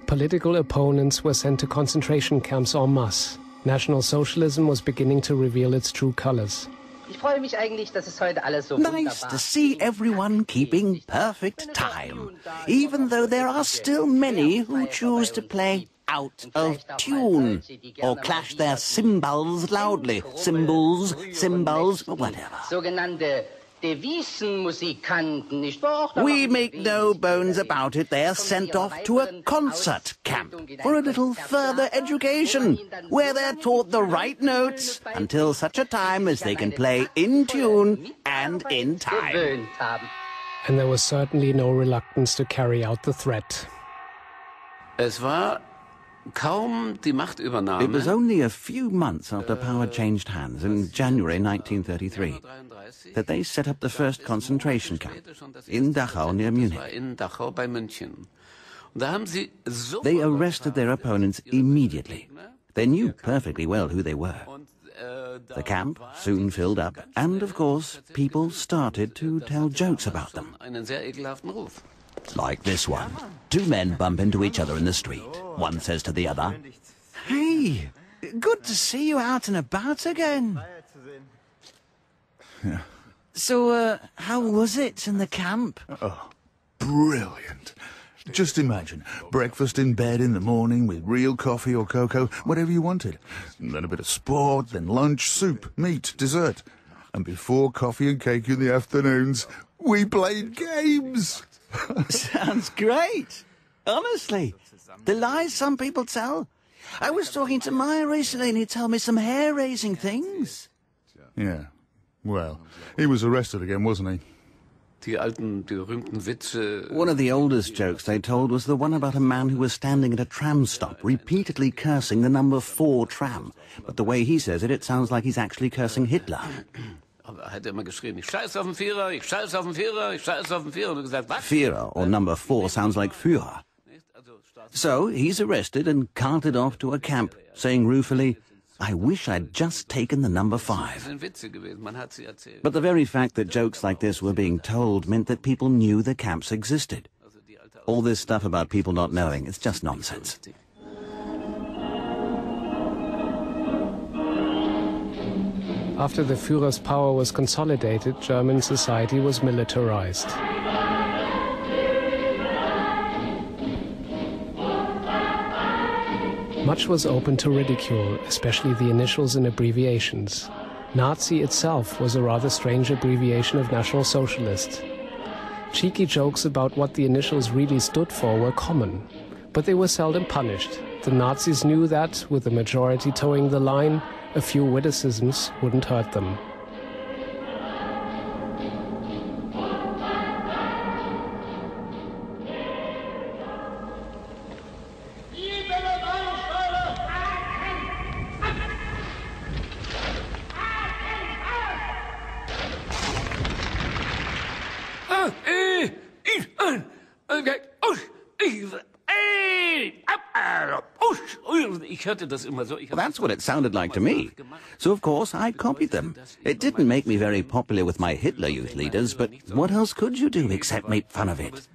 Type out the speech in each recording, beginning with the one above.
Political opponents were sent to concentration camps en masse. National Socialism was beginning to reveal its true colors. Nice to see everyone keeping perfect time, even though there are still many who choose to play out of tune or clash their cymbals loudly. Cymbals, cymbals, whatever. We make no bones about it, they are sent off to a concert camp for a little further education, where they're taught the right notes until such a time as they can play in tune and in time. And there was certainly no reluctance to carry out the threat. It was only a few months after power changed hands in January 1933 that they set up the first concentration camp in Dachau near Munich. They arrested their opponents immediately. They knew perfectly well who they were. The camp soon filled up, and of course, people started to tell jokes about them. Like this one. Two men bump into each other in the street. One says to the other, "Hey, good to see you out and about again." Yeah. So, how was it in the camp? Oh, brilliant. Just imagine, breakfast in bed in the morning with real coffee or cocoa, whatever you wanted. And then a bit of sport, then lunch, soup, meat, dessert. And before coffee and cake in the afternoons, we played games. Sounds great. Honestly, the lies some people tell. I was talking to Maya recently and he told me some hair-raising things. Yeah, well, he was arrested again, wasn't he? One of the oldest jokes they told was the one about a man who was standing at a tram stop, repeatedly cursing the number 4 tram. But the way he says it, it sounds like he's actually cursing Hitler. Führer, or number 4, sounds like Führer. So he's arrested and carted off to a camp, saying ruefully, "I wish I'd just taken the number 5. But the very fact that jokes like this were being told meant that people knew the camps existed. All this stuff about people not knowing, it's just nonsense. After the Führer's power was consolidated, German society was militarized. Much was open to ridicule, especially the initials and abbreviations. Nazi itself was a rather strange abbreviation of National Socialist. Cheeky jokes about what the initials really stood for were common, but they were seldom punished. The Nazis knew that, with the majority towing the line, a few witticisms wouldn't hurt them. That's what it sounded like to me. So, of course, I copied them. It didn't make me very popular with my Hitler Youth leaders, but what else could you do except make fun of it?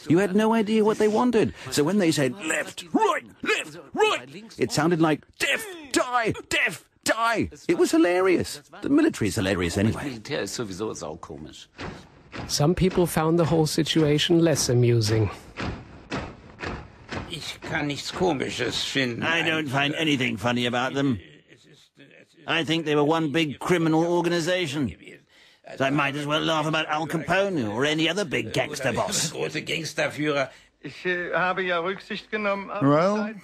You had no idea what they wanted. So when they said, left, right, it sounded like, deaf, die, deaf, die. It was hilarious. The military's hilarious anyway. Some people found the whole situation less amusing. I don't find anything funny about them. I think they were one big criminal organization. So I might as well laugh about Al Capone or any other big gangster boss. Well,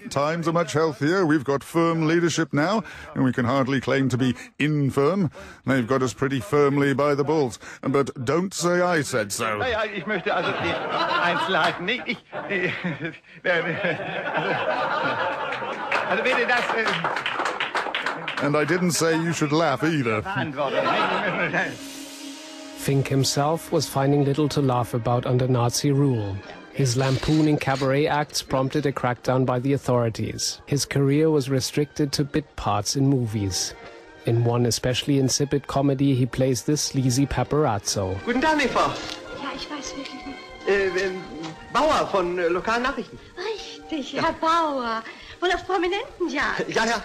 times are much healthier. We've got firm leadership now, and we can hardly claim to be infirm. They've got us pretty firmly by the balls. But don't say I said so. And I didn't say you should laugh either. Fink himself was finding little to laugh about under Nazi rule. His lampooning cabaret acts prompted a crackdown by the authorities. His career was restricted to bit parts in movies. In one especially insipid comedy, he plays this sleazy paparazzo. Guten Tag, Frau. Ja, ich weiß wirklich nicht. Bauer von lokalen Nachrichten. Richtig. Richtig, Herr Bauer. Wohl auf prominenten Jagd. Ja, ja.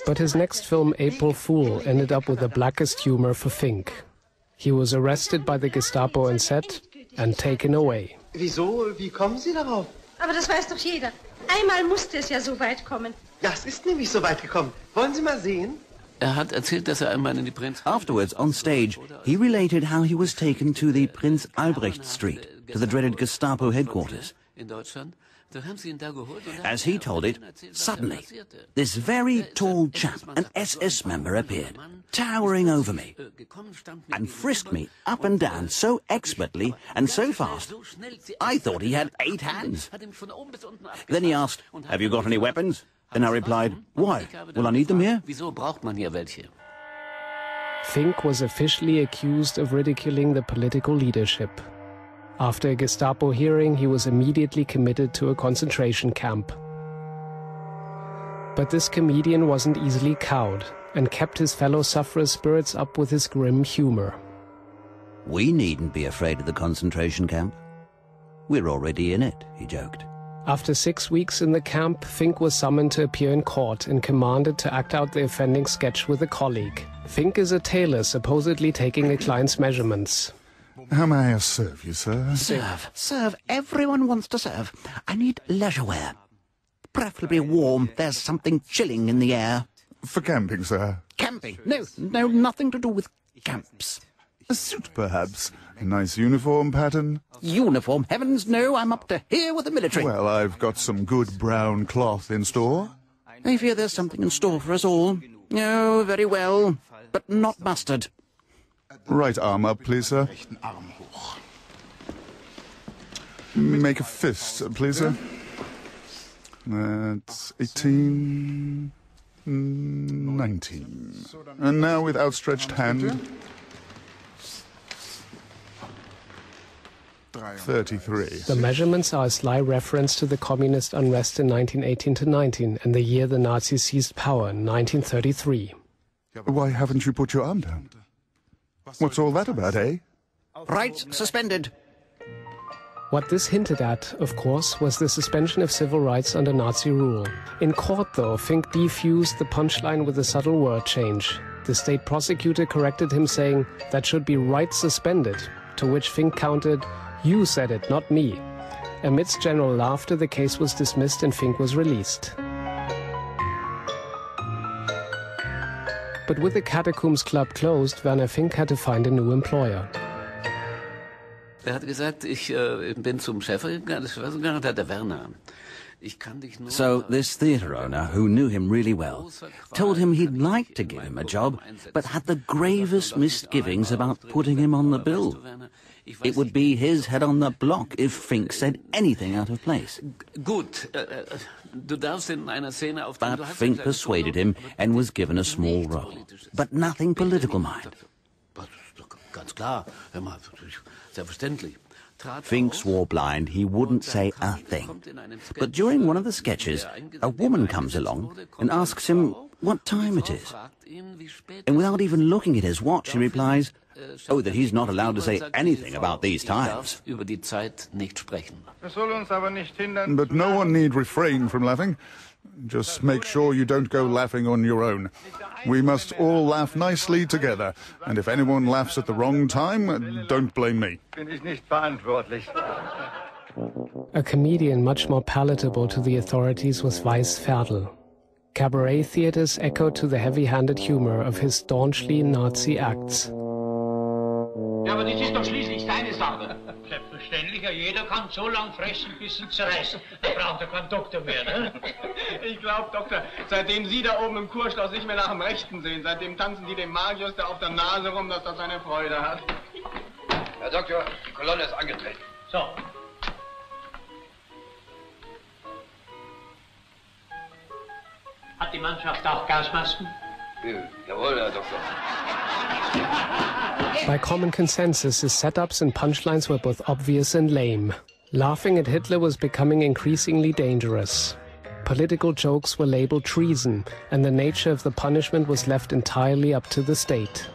But his next film, April Fool, ended up with the blackest humor for Fink. He was arrested by the Gestapo on set and taken away. Wieso? Wie kommen Sie darauf? Aber das weiß doch jeder. Einmal musste es ja so weit kommen. Ja, es ist nämlich so weit gekommen. Wollen Sie mal sehen? Hat erzählt, dass einmal in die Prinz... Afterwards, on stage, he related how he was taken to the Prince Albrecht Street, to the dreaded Gestapo headquarters. In Deutschland. Da haben sie ihn da geholt und As he told it, suddenly, this very tall chap, an SS member, appeared, towering over me, and frisked me up and down so expertly and so fast, I thought he had 8 hands. Then he asked, "Have you got any weapons?" And I replied, "Why? Will I need them here?" Wieso braucht man hier welche? Fink was officially accused of ridiculing the political leadership. After a Gestapo hearing, he was immediately committed to a concentration camp. But this comedian wasn't easily cowed and kept his fellow sufferers' spirits up with his grim humor. "We needn't be afraid of the concentration camp. We're already in it," he joked. After 6 weeks in the camp, Fink was summoned to appear in court and commanded to act out the offending sketch with a colleague. Fink is a tailor supposedly taking a client's measurements. How may I serve you, sir? Serve. Everyone wants to serve. I need leisure wear. Preferably warm. There's something chilling in the air. For camping, sir. Camping? No, nothing to do with camps. A suit, perhaps. A nice uniform pattern. Uniform? Heavens, no, I'm up to here with the military. Well, I've got some good brown cloth in store. I fear there's something in store for us all. Oh, very well, but not mustard. Right arm up, please, sir. Make a fist, please, sir. That's 18, 19. And now with outstretched hand. 33. The measurements are a sly reference to the communist unrest in 1918-19 and the year the Nazis seized power in 1933. Why haven't you put your arm down? What's all that about, eh? Rights suspended. What this hinted at, of course, was the suspension of civil rights under Nazi rule. In court, though, Fink defused the punchline with a subtle word change. The state prosecutor corrected him, saying, "That should be rights suspended," to which Fink countered, "You said it, not me." Amidst general laughter, the case was dismissed and Fink was released. But with the Catacombs Club closed, Werner Fink had to find a new employer. Hat gesagt, ich bin zum Chef gegangen, der Werner. So this theatre owner, who knew him really well, told him he'd like to give him a job, but had the gravest misgivings about putting him on the bill. It would be his head on the block if Fink said anything out of place. Gut, du darfst in einer Szene auf But Fink persuaded him and was given a small role. But nothing political, mind. Ganz klar, selbstverständlich. Fink swore blind he wouldn't say a thing. But during one of the sketches, a woman comes along and asks him what time it is. And without even looking at his watch, he replies, "Oh, that he's not allowed to say anything about these times." Über die Zeit nicht sprechen. But no one need refrain from laughing. Just make sure you don't go laughing on your own. We must all laugh nicely together. And if anyone laughs at the wrong time, don't blame me. A comedian much more palatable to the authorities was Weiss Ferdl. Cabaret theatres echoed to the heavy-handed humor of his staunchly Nazi acts. Ja, aber das ist doch schließlich deine Sache. Selbstverständlich, jeder kann so lang fressen, bis ihn zerreißen. Da braucht er keinen Doktor mehr, ne? Ich glaube, Doktor, seitdem Sie da oben im Kurschloss nicht mehr nach dem Rechten sehen, seitdem tanzen die dem Magius da auf der Nase rum, dass das seine Freude hat. Herr Doktor, die Kolonne ist angetreten. So. Hat die Mannschaft auch Gasmasken? Jawohl, Herr Doktor. By common consensus, his setups and punchlines were both obvious and lame. Laughing at Hitler was becoming increasingly dangerous. Political jokes were labeled treason, and the nature of the punishment was left entirely up to the state.